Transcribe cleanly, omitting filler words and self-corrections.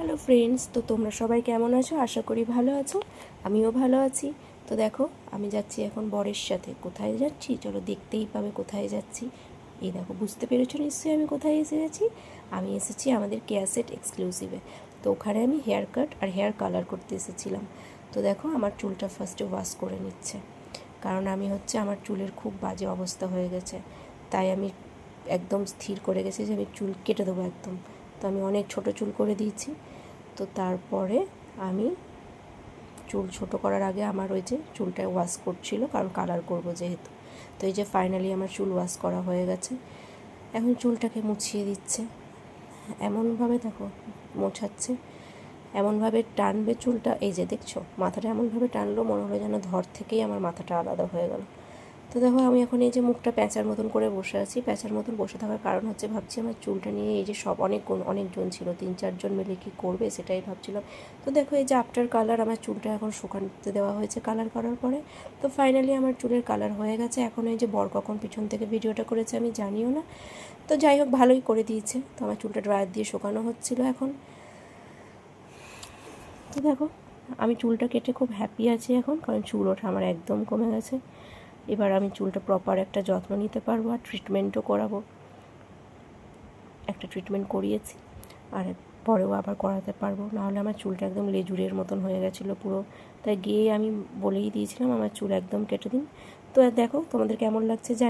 Hello friends, তো তোমরা সবাই কেমন আছো? আশা করি ভালো আছো। আমিও ভালো আছি। তো দেখো, আমি যাচ্ছি এখন বরের সাথে। কোথায় যাচ্ছি চলো দেখতেই পাবে কোথায় যাচ্ছি। এই দেখো, বুঝতে পেরেছো নিশ্চয়ই আমি কোথায় এসে গেছি। আমি এসেছি আমাদের কেয়ারসেট এক্সক্লুসিভে। তো ওখানে আমি হেয়ার কাট আর হেয়ার কালার করতে এসেছিলাম। তো দেখো, আমার চুলটা ফার্স্টে ওয়াশ করে নিচ্ছে, কারণ আমার চুলের খুব বাজে অবস্থা হয়ে গেছে। তাই আমি একদম স্থির করে গেছি যে আমি চুল কেটে দেবো একদম। তো আমি অনেক ছোট চুল করে দিয়েছি। তো তারপরে আমি চুল ছোট করার আগে আমার ওই যে চুলটা ওয়াশ করছিল, কারণ কালার করব যেহেতু। তো এই যে ফাইনালি আমার চুল ওয়াশ করা হয়ে গেছে। এখন চুলটাকে মুছিয়ে দিচ্ছে এমনভাবে, দেখো মোছাচ্ছে, এমনভাবে টানবে চুলটা। এই যে দেখছো, মাথাটা এমনভাবে টানলো মনে হলো যেন ধর থেকেই আমার মাথাটা আলাদা হয়ে গেল। তো দেখো, আমি এখন এই যে মুখটা প্যাঁচার মতন করে বসে আছি। প্যাঁচার মতন বসে থাকার কারণ হচ্ছে, ভাবছি আমার চুলটা নিয়ে এই যে সব অনেকজন ছিল, 3-4 জন মিলে কী করবে সেটাই ভাবছিলাম। তো দেখো, এই যে আফটার কালার আমার চুলটা এখন শুকাতে দেওয়া হয়েছে কালার করার পরে। তো ফাইনালি আমার চুলের কালার হয়ে গেছে। এখন এই যে বর কখন পিছন থেকে ভিডিওটা করেছে আমি জানিও না। তো যাই হোক, ভালোই করে দিয়েছে। তো আমার চুলটা ড্রায়ার দিয়ে শুকানো হচ্ছিলো এখন। তো দেখো, আমি চুলটা কেটে খুব হ্যাপি আছি এখন, কারণ চুল ওঠা আমার একদম কমে গেছে। এবার আমি চুলটা প্রপার একটা যত্ন নিতে পারবো, আর ট্রিটমেন্টও করাবো। একটা ট্রিটমেন্ট করিয়েছি, আর পরেও আবার করাতে পারবো। নাহলে আমার চুলটা একদম লেজুরের মতন হয়ে গেছিলো পুরো। তাই গিয়ে আমি বলেই দিয়েছিলাম আমার চুল একদম কেটে দিন। তো দেখো তোমাদের কেমন লাগছে জানি।